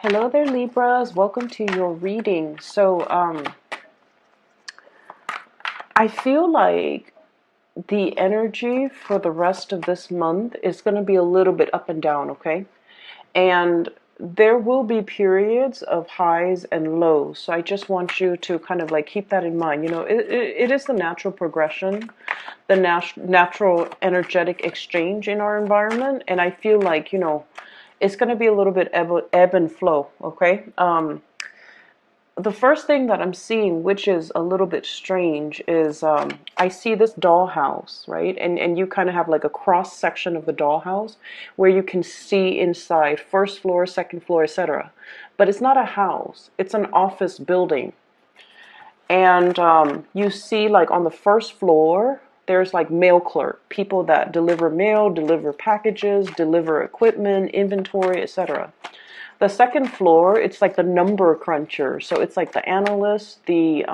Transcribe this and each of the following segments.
Hello there, Libras. Welcome to your reading. I feel like the energy for the rest of this month is going to be a little bit up and down, okay? And there will be periods of highs and lows. So I just want you to kind of like keep that in mind. It is the natural progression, the natural energetic exchange in our environment. And I feel like, it's going to be a little bit ebb and flow, okay? The first thing that I'm seeing, which is a little bit strange, is I see this dollhouse, right? And you kind of have like a cross section of the dollhouse where you can see inside, first floor, second floor, etc. But it's not a house; it's an office building. And you see, like on the first floor, there's like mail clerk, people that deliver mail, deliver packages, deliver equipment, inventory, etc. The second floor, it's like the number cruncher. So it's like the analysts, the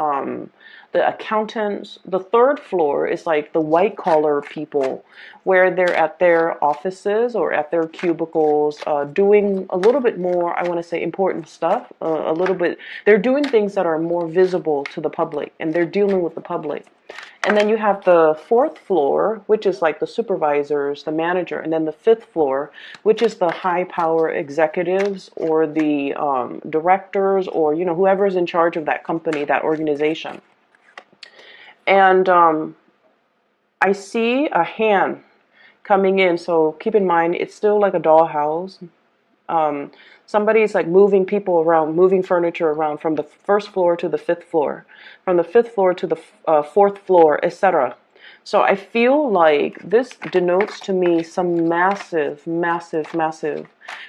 accountants. The third floor is like the white collar people, where they're at their offices or at their cubicles, doing a little bit more, I want to say, important stuff. A little bit, they're doing things that are more visible to the public, and they're dealing with the public. And then you have the fourth floor, which is like the supervisors, the manager, and then the fifth floor, which is the high power executives or the directors, or whoever's in charge of that company, that organization. And I see a hand coming in, so keep in mind it's still like a dollhouse. Somebody's like moving people around, moving furniture around from the first floor to the fifth floor, from the fifth floor to the fourth floor, etc. So I feel like this denotes to me some massive, massive, massive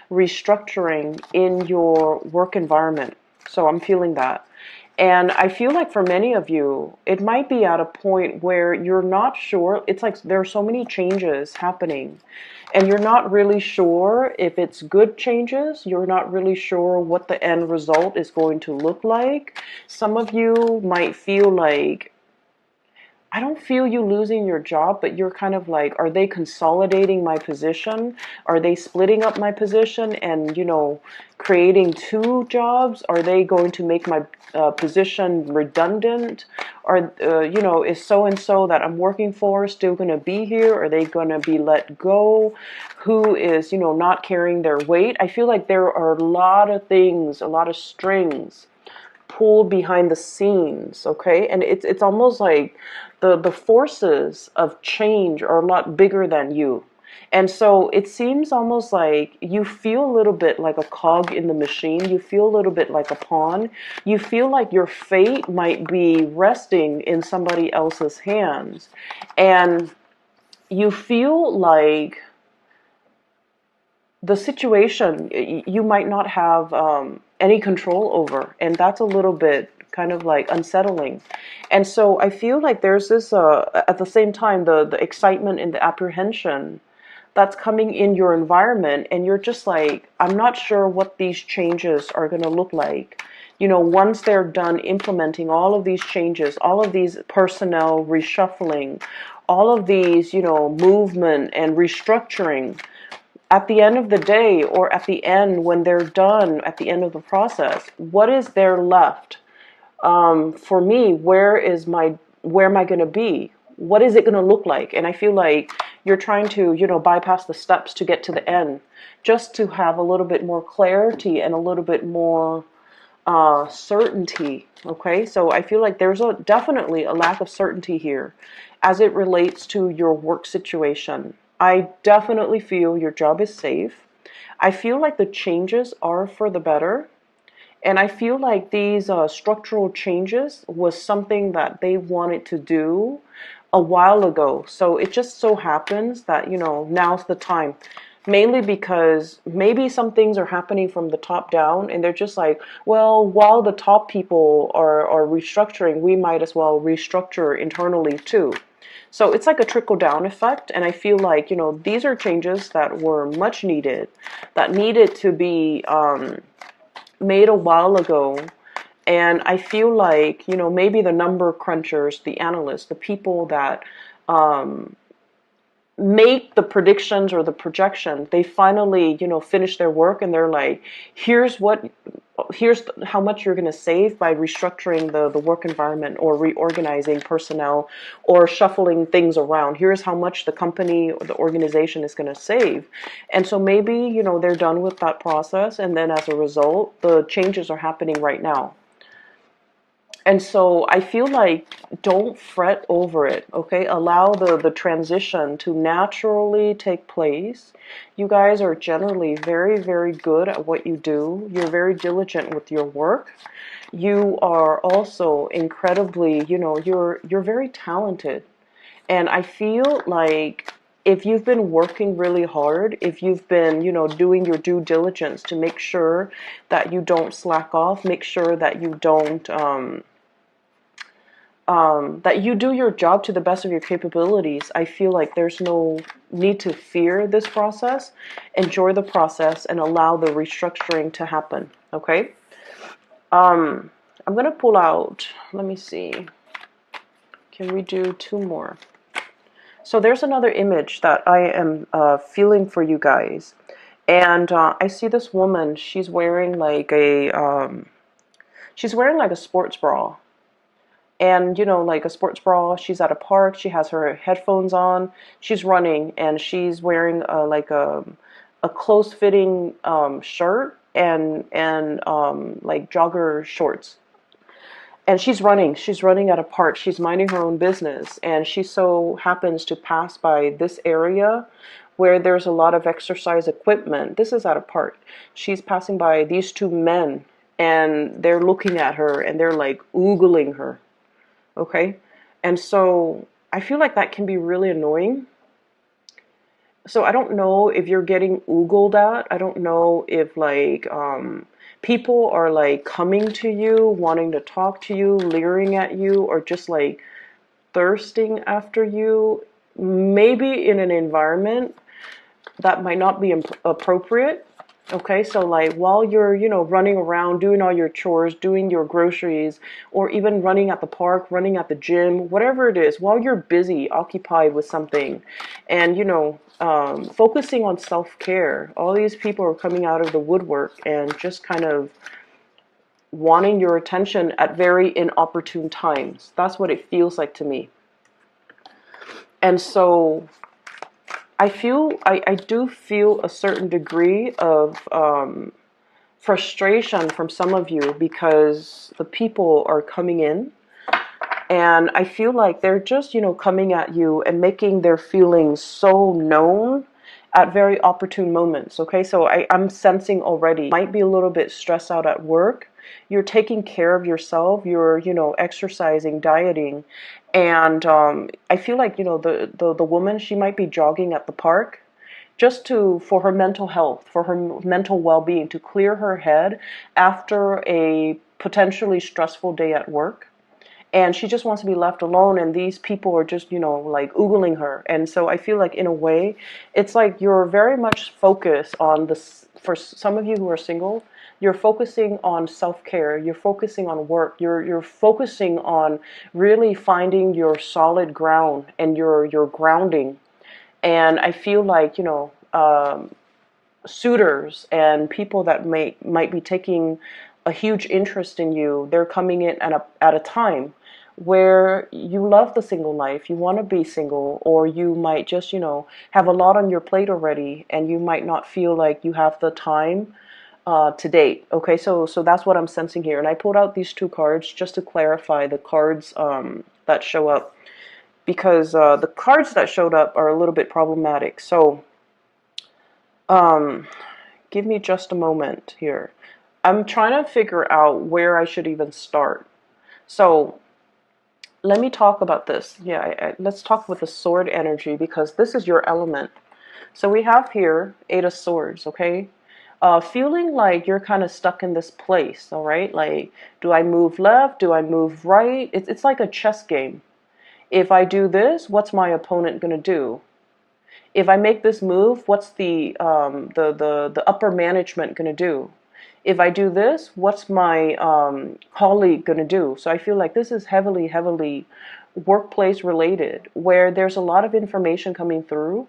restructuring in your work environment. So I'm feeling that. And I feel like for many of you, it might be at a point where you're not sure. It's like there are so many changes happening, and you're not really sure if it's good changes. You're not really sure what the end result is going to look like. Some of you might feel like, I don't feel you losing your job, but you're kind of like, are they consolidating my position? Are they splitting up my position and, creating two jobs? Are they going to make my position redundant? Are, is so-and-so that I'm working for still going to be here? Are they going to be let go? Who is, not carrying their weight? I feel like there are a lot of things, a lot of strings pulled behind the scenes, okay? And it's almost like the forces of change are a lot bigger than you. And so it seems almost like you feel a little bit like a cog in the machine. You feel a little bit like a pawn. You feel like your fate might be resting in somebody else's hands. And you feel like the situation you might not have any control over, and that's a little bit kind of like unsettling. And so I feel like there's this at the same time, the excitement and the apprehension that's coming in your environment, and you're just like, I'm not sure what these changes are going to look like. Once they're done implementing all of these changes, all of these personnel reshuffling, all of these, movement and restructuring, at the end of the day, or at the end when they're done, at the end of the process, what is there left? For me, where am I going to be? What is it going to look like? And I feel like you're trying to, bypass the steps to get to the end, just to have a little bit more clarity and a little bit more certainty. Okay, so I feel like there's definitely a lack of certainty here as it relates to your work situation. I definitely feel your job is safe. I feel like the changes are for the better. And I feel like these structural changes was something that they wanted to do a while ago. So it just so happens that, now's the time. Mainly because maybe some things are happening from the top down, and they're just like, well, while the top people are restructuring, we might as well restructure internally too. So it's like a trickle down effect. And I feel like, these are changes that were much needed, that needed to be made a while ago. And I feel like, maybe the number crunchers, the analysts, the people that make the predictions or the projection. They finally, finish their work, and they're like, here's how much you're going to save by restructuring the work environment, or reorganizing personnel, or shuffling things around. Here's how much the company or the organization is going to save. And so maybe, they're done with that process, and then as a result, the changes are happening right now. And so I feel like, don't fret over it, okay? Allow the transition to naturally take place. You guys are generally very, very good at what you do. You're very diligent with your work. You are also incredibly, you're very talented. And I feel like, if you've been working really hard, if you've been, doing your due diligence to make sure that you don't slack off, make sure that you don't, that you do your job to the best of your capabilities, I feel like there's no need to fear this process. Enjoy the process and allow the restructuring to happen, okay? I'm going to pull out, let me see, can we do 2 more? So there's another image that I am feeling for you guys. And I see this woman, she's wearing like a sports bra. And, like a sports bra, she's at a park, she has her headphones on, she's running, and she's wearing like a close-fitting shirt and like jogger shorts. And she's running at a park, she's minding her own business, and she so happens to pass by this area where there's a lot of exercise equipment. This is at a park. She's passing by these 2 men, and they're looking at her, and they're like oogling her. Okay, and so I feel like that can be really annoying. So I don't know if you're getting oogled at. I don't know if like people are like coming to you, wanting to talk to you, leering at you, or just like thirsting after you. Maybe in an environment that might not be appropriate. Okay, so like while you're, running around, doing all your chores, doing your groceries, or even running at the park, running at the gym, whatever it is, while you're busy, occupied with something, and, focusing on self-care, all these people are coming out of the woodwork and just kind of wanting your attention at very inopportune times. That's what it feels like to me. And so I do feel a certain degree of frustration from some of you, because the people are coming in, and I feel like they're just, coming at you and making their feelings so known at very opportune moments. Okay, so I'm sensing already, might be a little bit stressed out at work. You're taking care of yourself. You're, exercising, dieting, and I feel like, the woman, she might be jogging at the park, just for her mental health, for her mental well-being, to clear her head after a potentially stressful day at work. And she just wants to be left alone, and these people are just, like oogling her. And so I feel like, in a way, it's like you're very much focused on this. For some of you who are single, you're focusing on self-care, you're focusing on work, you're focusing on really finding your solid ground and your grounding. And I feel like, suitors and people that might be taking a huge interest in you, they're coming in at a time where you love the single life, you want to be single, or you might just, have a lot on your plate already, and you might not feel like you have the time to date. Okay, so that's what I'm sensing here. And I pulled out these 2 cards just to clarify the cards that show up, because the cards that showed up are a little bit problematic. So give me just a moment here. I'm trying to figure out where I should even start. So let me talk about this. Yeah, let's talk with the sword energy, because this is your element. So we have here 8 of Swords, okay? Feeling like you're kind of stuck in this place, all right? Like, do I move left? Do I move right? It's like a chess game. If I do this, what's my opponent going to do? If I make this move, what's the upper management going to do? If I do this, what's my colleague going to do? So I feel like this is heavily workplace related, where there's a lot of information coming through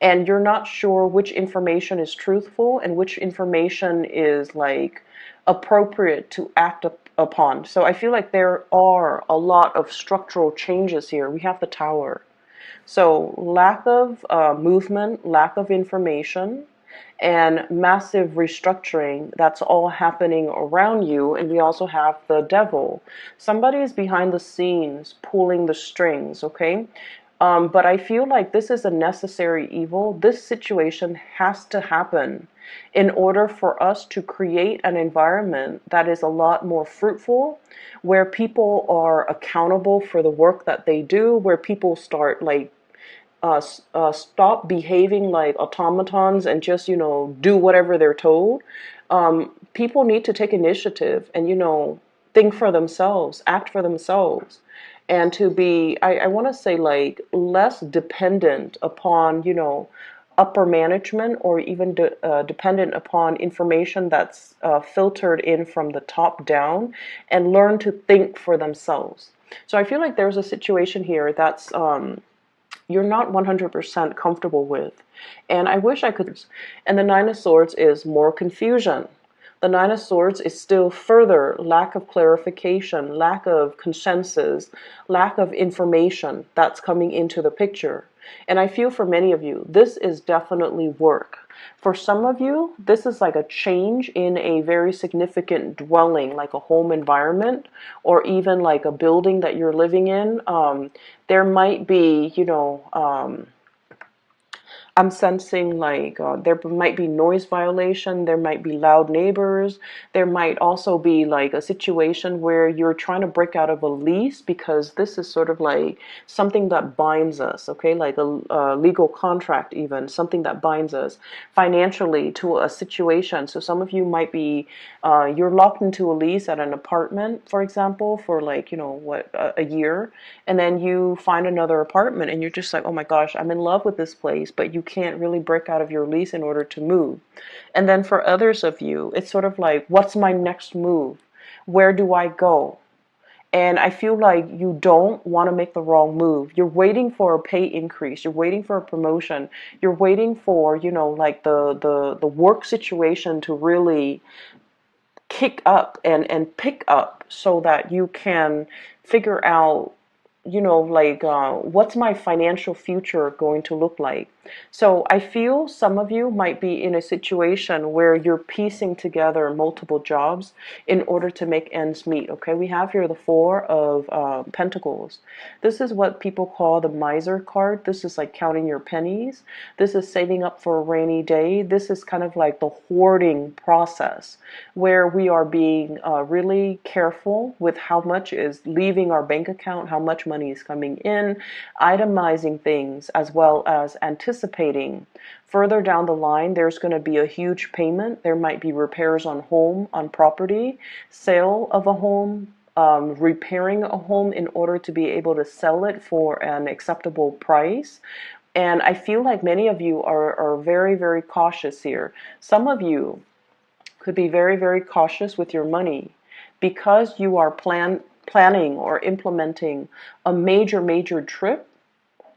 and you're not sure which information is truthful and which information is like appropriate to act upon. So I feel like there are a lot of structural changes here. We have the Tower. So lack of movement, lack of information, and massive restructuring, that's all happening around you. And we also have the devil. Somebody is behind the scenes pulling the strings, okay? But I feel like this is a necessary evil. This situation has to happen in order for us to create an environment that is a lot more fruitful, where people are accountable for the work that they do, where people start like stop behaving like automatons and just, do whatever they're told. People need to take initiative and, think for themselves, act for themselves, and to be, I want to say, like, less dependent upon, upper management, or even dependent upon information that's filtered in from the top down, and learn to think for themselves. So I feel like there's a situation here that's you're not 100% comfortable with. And I wish I could. And the Nine of Swords is more confusion. The Nine of Swords is still further lack of clarification, lack of consensus, lack of information that's coming into the picture. And I feel for many of you, this is definitely work. For some of you, this is like a change in a very significant dwelling, like a home environment, or even like a building that you're living in. There might be, I'm sensing like there might be noise violation, there might be loud neighbors, there might also be like a situation where you're trying to break out of a lease, because this is sort of like something that binds us, okay, like a legal contract, even something that binds us financially to a situation. So some of you might be, you're locked into a lease at an apartment, for example, for like, a year, and then you find another apartment and you're just like, oh my gosh, I'm in love with this place, but you can't really break out of your lease in order to move. And then for others of you, it's sort of like, what's my next move? Where do I go? And I feel like you don't want to make the wrong move. You're waiting for a pay increase. You're waiting for a promotion. You're waiting for, like the work situation to really kick up and pick up, so that you can figure out, like, what's my financial future going to look like? So I feel some of you might be in a situation where you're piecing together multiple jobs in order to make ends meet. Okay, we have here the Four of Pentacles. This is what people call the miser card. This is like counting your pennies. This is saving up for a rainy day. This is kind of like the hoarding process, where we are being really careful with how much is leaving our bank account, how much money is coming in, itemizing things, as well as anticipating further down the line there's going to be a huge payment. There might be repairs on property, sale of a home, repairing a home in order to be able to sell it for an acceptable price. And I feel like many of you are very, very cautious here. Some of you could be very, very cautious with your money, because you are planning or implementing a major trip,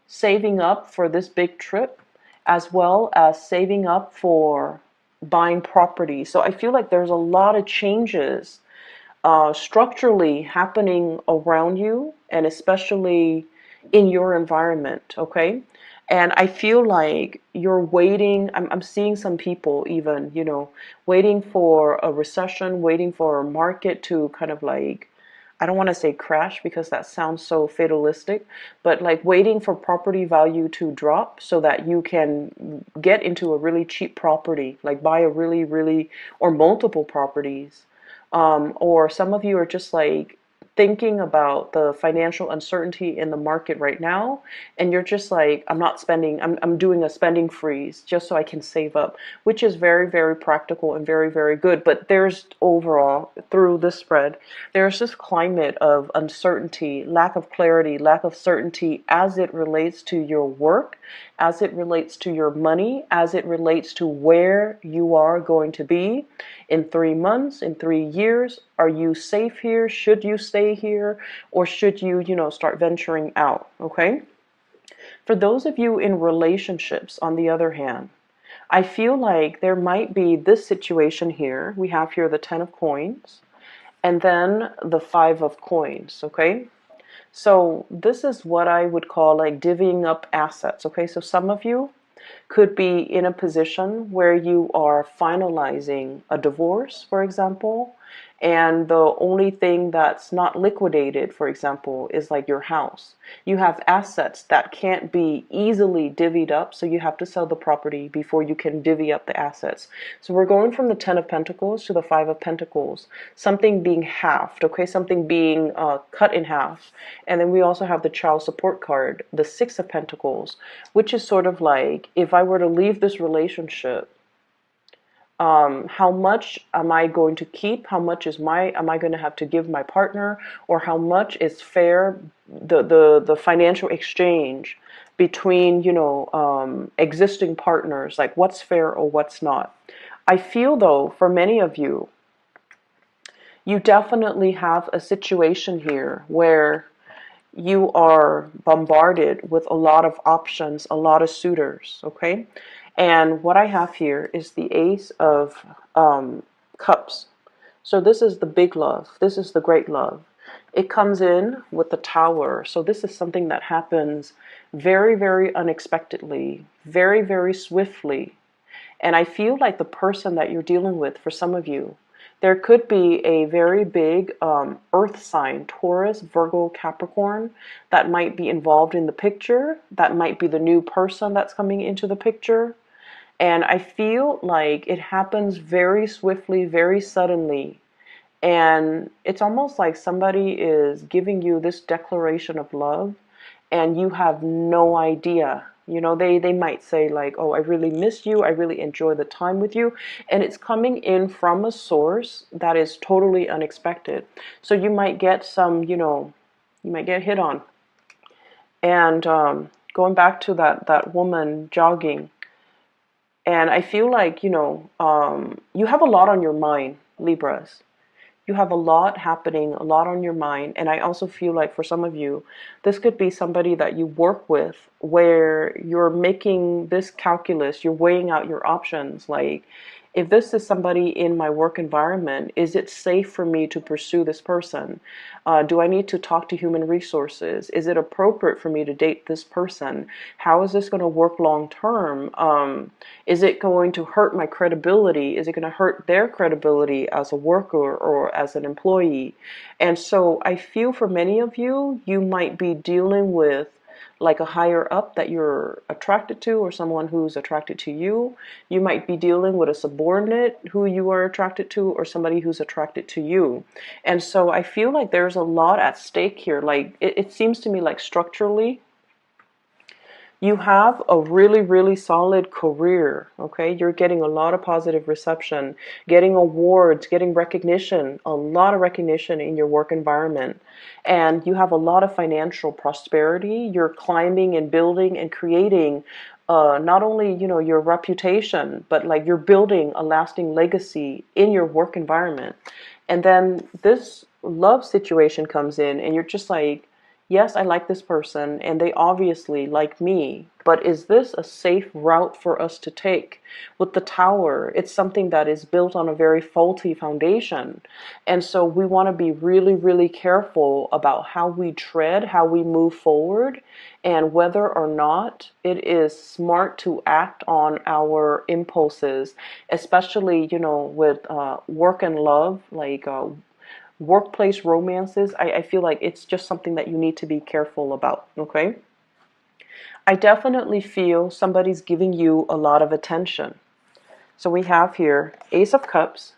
saving up for this big trip, as well as saving up for buying property. So I feel like there's a lot of changes structurally happening around you, and especially in your environment, okay? And I feel like you're waiting. I'm seeing some people even, waiting for a recession, waiting for a market to kind of like, I don't want to say crash because that sounds so fatalistic, but like waiting for property value to drop so that you can get into a really cheap property, like buy a really, really, or multiple properties. Or some of you are just like thinking about the financial uncertainty in the market right now, and you're just like, I'm not spending, I'm doing a spending freeze just so I can save up, which is very, very practical and very, very good. But there's overall, through this spread, there's this climate of uncertainty, lack of clarity, lack of certainty as it relates to your work, as it relates to your money, as it relates to where you are going to be in 3 months, in 3 years. Are you safe here? Should you stay here? Or should you, start venturing out? Okay. For those of you in relationships, on the other hand, I feel like there might be this situation here. We have here the 10 of coins and then the 5 of coins. Okay. So this is what I would call like divvying up assets. Okay. So some of you could be in a position where you are finalizing a divorce, for example, and the only thing that's not liquidated, for example, is like your house. You have assets that can't be easily divvied up, so you have to sell the property before you can divvy up the assets. So we're going from the 10 of Pentacles to the 5 of Pentacles, something being halved, okay, something being cut in half. And then we also have the child support card, the 6 of Pentacles, which is sort of like, if I were to leave this relationship, how much am I going to keep? How much am I going to have to give my partner? Or how much is fair, the financial exchange between, existing partners, like what's fair or what's not. I feel though, for many of you, you definitely have a situation here where you are bombarded with a lot of options, a lot of suitors, okay? And what I have here is the Ace of Cups. So this is the big love. This is the great love. It comes in with the Tower. So this is something that happens very, very unexpectedly, very, very swiftly. And I feel like the person that you're dealing with, for some of you, there could be a very big earth sign, Taurus, Virgo, Capricorn, that might be involved in the picture. That might be the new person that's coming into the picture. And I feel like it happens very swiftly, very suddenly. And it's almost like somebody is giving you this declaration of love and you have no idea. They might say like, oh, I really miss you. I really enjoy the time with you. And it's coming in from a source that is totally unexpected. So you might get you might get hit on. And going back to that woman jogging, and I feel like, you have a lot on your mind, Libras. You have a lot happening, a lot on your mind. And I also feel like for some of you, this could be somebody that you work with where you're making this calculus, you're weighing out your options. Like, if this is somebody in my work environment, is it safe for me to pursue this person? Do I need to talk to human resources? Is it appropriate for me to date this person? How is this going to work long term? Is it going to hurt my credibility? Is it going to hurt their credibility as a worker or as an employee? And so I feel for many of you, you might be dealing with like a higher up that you're attracted to, or someone who's attracted to you. You might be dealing with a subordinate who you are attracted to, or somebody who's attracted to you. And so I feel like there's a lot at stake here. Like it seems to me like structurally, you have a really, really solid career, okay? You're getting a lot of positive reception, getting awards, getting recognition, a lot of recognition in your work environment. And you have a lot of financial prosperity. You're climbing and building and creating not only, your reputation, but like you're building a lasting legacy in your work environment. And then this love situation comes in and you're just like, yes, I like this person and they obviously like me, but is this a safe route for us to take? With the Tower, it's something that is built on a very faulty foundation. And so we want to be really, really careful about how we tread, how we move forward, and whether or not it is smart to act on our impulses, especially, with work and love, like workplace romances. I feel like it's just something that you need to be careful about, okay? I definitely feel somebody's giving you a lot of attention. So we have here Ace of Cups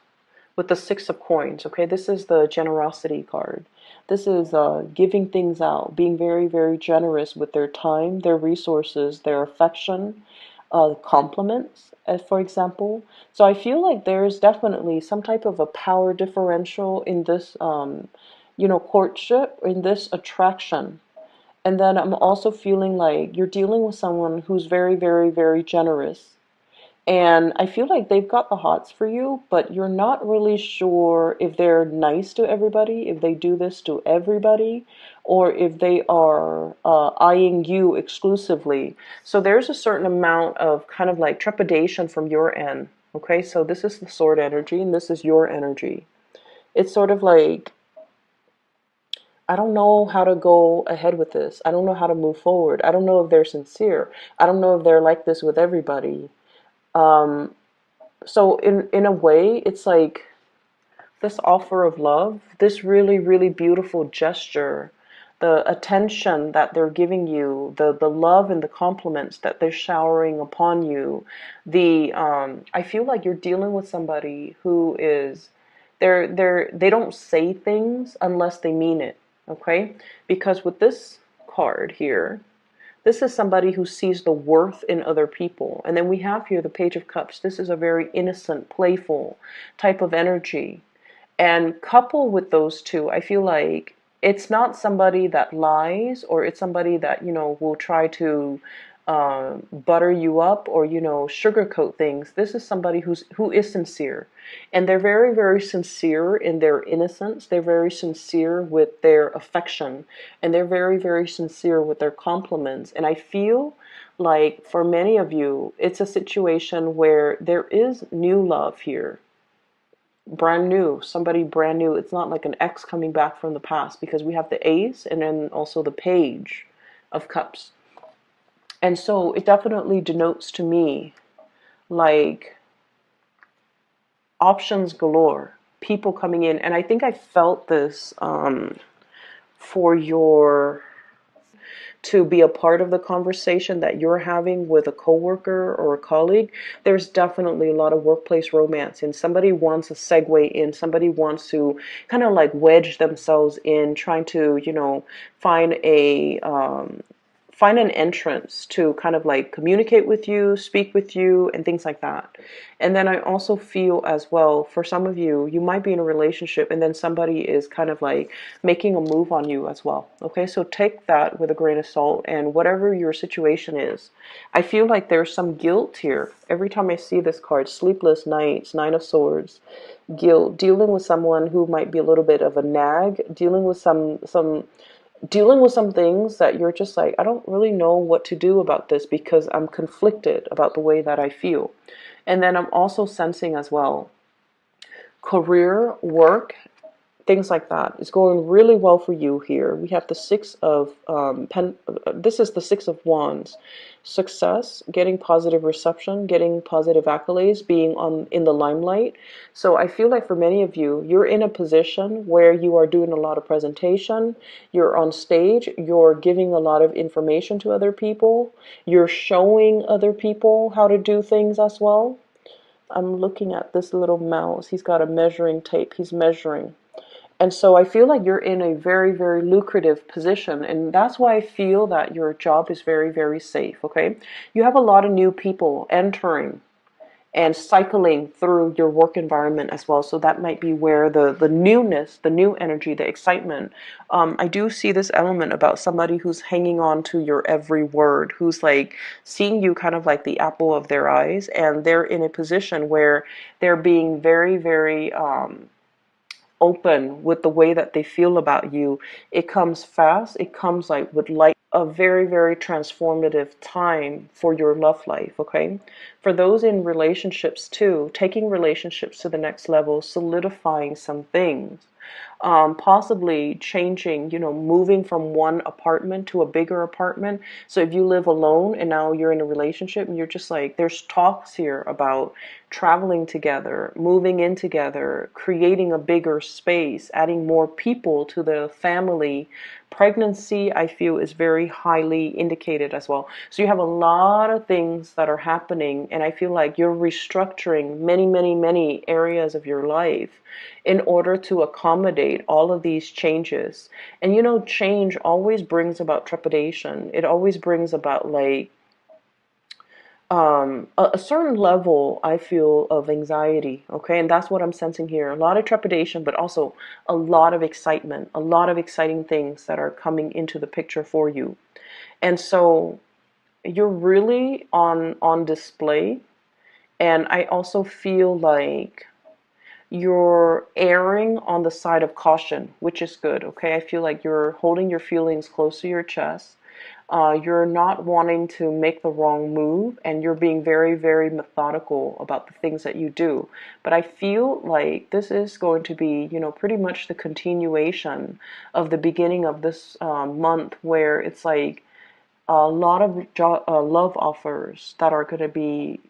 with the 6 of Coins, okay? This is the generosity card. This is giving things out, being very, very generous with their time, their resources, their affection, compliments, for example. So I feel like there's definitely some type of a power differential in this, courtship, in this attraction. And then I'm also feeling like you're dealing with someone who's very, very, very generous. And I feel like they've got the hots for you, but you're not really sure if they're nice to everybody, if they do this to everybody, or if they are eyeing you exclusively. So there's a certain amount of kind of like trepidation from your end. Okay, so this is the sword energy, and this is your energy. It's sort of like, I don't know how to go ahead with this. I don't know how to move forward. I don't know if they're sincere. I don't know if they're like this with everybody. Um, so in a way, it's like this offer of love, this really, really beautiful gesture, the attention that they're giving you, the love and the compliments that they're showering upon you, I feel like you're dealing with somebody who is, they don't say things unless they mean it, okay? Because with this card here, this is somebody who sees the worth in other people. And then we have here the Page of Cups. This is a very innocent, playful type of energy. And coupled with those two, I feel like it's not somebody that lies, or it's somebody that, will try to butter you up, or, sugarcoat things. This is somebody who is sincere. And they're very, very sincere in their innocence. They're very sincere with their affection. And they're very, very sincere with their compliments. And I feel like for many of you, it's a situation where there is new love here. Brand new, somebody brand new. It's not like an ex coming back from the past, because we have the Ace and then also the Page of Cups. And so it definitely denotes to me like options galore, people coming in. And I think I felt this for your to be a part of the conversation that you're having with a coworker or a colleague. There's definitely a lot of workplace romance, and somebody wants a segue in, somebody wants to kind of like wedge themselves in, trying to, find a find an entrance to kind of like communicate with you, speak with you, and things like that. And then I also feel as well, for some of you, you might be in a relationship and then somebody is kind of like making a move on you as well. Okay, so take that with a grain of salt, and whatever your situation is, I feel like there's some guilt here. Every time I see this card, sleepless nights, Nine of Swords, guilt, dealing with someone who might be a little bit of a nag, dealing with some things that you're just like, I don't really know what to do about this because I'm conflicted about the way that I feel. And then I'm also sensing as well, career, work, things like that. It's going really well for you here. We have the Six of this is the Six of Wands. Success, getting positive reception, getting positive accolades, being in the limelight. So I feel like for many of you, you're in a position where you are doing a lot of presentation, you're on stage, you're giving a lot of information to other people, you're showing other people how to do things as well. I'm looking at this little mouse. He's got a measuring tape. He's measuring. And so I feel like you're in a very, very lucrative position. And that's why I feel that your job is very, very safe, okay? You have a lot of new people entering and cycling through your work environment as well. So that might be where the newness, the new energy, the excitement. I do see this element about somebody who's hanging on to your every word, who's like seeing you kind of like the apple of their eyes. And they're in a position where they're being very, very open with the way that they feel about you. It comes fast. It comes like with light, a very, very transformative time for your love life, okay? For those in relationships too, taking relationships to the next level, solidifying some things, possibly changing, moving from one apartment to a bigger apartment. So if you live alone and now you're in a relationship and you're just like, there's talks here about traveling together, moving in together, creating a bigger space, adding more people to the family. Pregnancy, I feel, is very highly indicated as well. So you have a lot of things that are happening, and I feel like you're restructuring many, many, many areas of your life in order to accommodate all of these changes. And change always brings about trepidation. It always brings about like a certain level, I feel, of anxiety, okay? And that's what I'm sensing here. A lot of trepidation, but also a lot of excitement, a lot of exciting things that are coming into the picture for you. And so you're really on display. And I also feel like you're erring on the side of caution, which is good, okay? I feel like you're holding your feelings close to your chest. You're not wanting to make the wrong move, and you're being very, very methodical about the things that you do. But I feel like this is going to be, pretty much the continuation of the beginning of this month, where it's like a lot of love offers that are going to be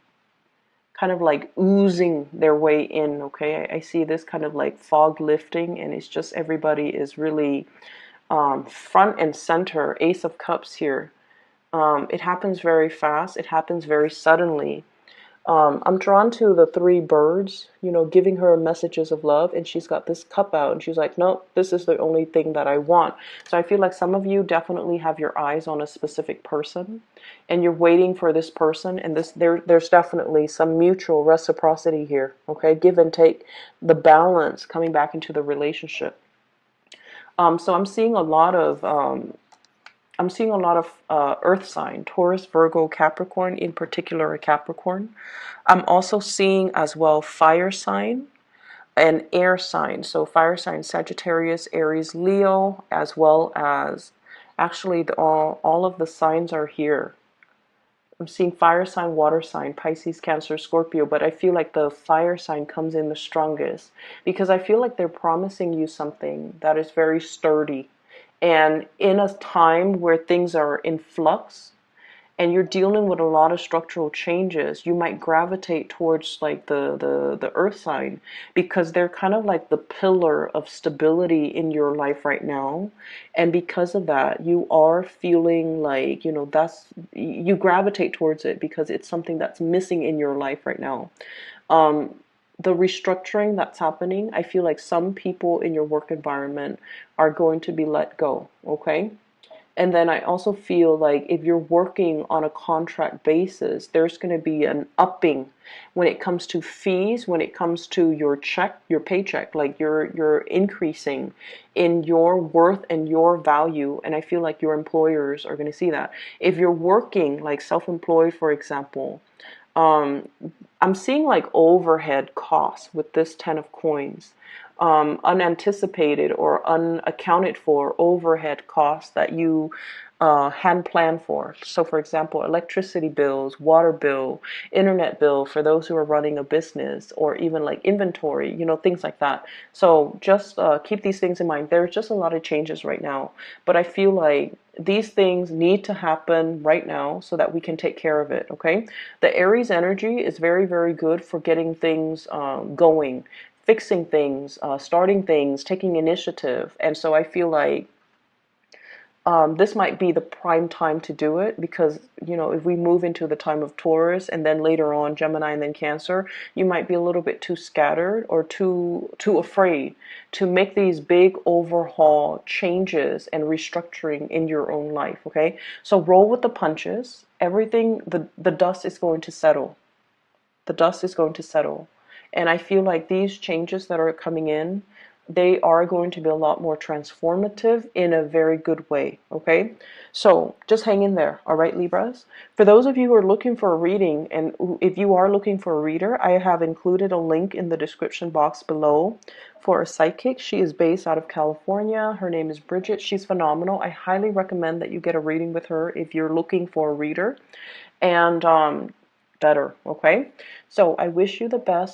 kind of like oozing their way in, okay? I see this kind of like fog lifting, and it's just everybody is really front and center. Ace of Cups here. It happens very fast. It happens very suddenly. I'm drawn to the three birds, giving her messages of love, and she's got this cup out, and she's like, no, this is the only thing that I want. So I feel like some of you definitely have your eyes on a specific person, and you're waiting for this person, and there's definitely some mutual reciprocity here, okay? Give and take, the balance coming back into the relationship. So I'm seeing a lot of earth sign, Taurus, Virgo, Capricorn, in particular a Capricorn. I'm also seeing as well fire sign and air sign. So fire sign, Sagittarius, Aries, Leo, as well as actually all of the signs are here. I'm seeing fire sign, water sign, Pisces, Cancer, Scorpio, but I feel like the fire sign comes in the strongest because I feel like they're promising you something that is very sturdy. And in a time where things are in flux, and you're dealing with a lot of structural changes, you might gravitate towards like the earth sign because they're kind of like the pillar of stability in your life right now. And because of that, you are feeling like, you gravitate towards it because it's something that's missing in your life right now. The restructuring that's happening, I feel like some people in your work environment are going to be let go, okay? And then I also feel like if you're working on a contract basis, there's going to be an upping when it comes to fees, when it comes to your check, your paycheck, like you're increasing in your worth and your value. And I feel like your employers are going to see that. If you're working like self-employed, for example, um, I'm seeing like overhead costs with this 10 of coins, unanticipated or unaccounted for overhead costs that you hadn't planned for. So, for example, electricity bills, water bill, internet bill for those who are running a business, or even like inventory, things like that. So, just keep these things in mind. There's just a lot of changes right now, but I feel like these things need to happen right now so that we can take care of it, okay? The Aries energy is very, very good for getting things going, fixing things, starting things, taking initiative. And so I feel like this might be the prime time to do it because, if we move into the time of Taurus and then later on Gemini and then Cancer, you might be a little bit too scattered or too afraid to make these big overhaul changes and restructuring in your own life, okay? So roll with the punches. Everything, the dust is going to settle. The dust is going to settle. And I feel like these changes that are coming in, they are going to be a lot more transformative in a very good way, okay? So just hang in there, all right, Libras? For those of you who are looking for a reading, and if you are looking for a reader, I have included a link in the description box below for a psychic. She is based out of California. Her name is Bridget. She's phenomenal. I highly recommend that you get a reading with her if you're looking for a reader. And better, okay? So I wish you the best.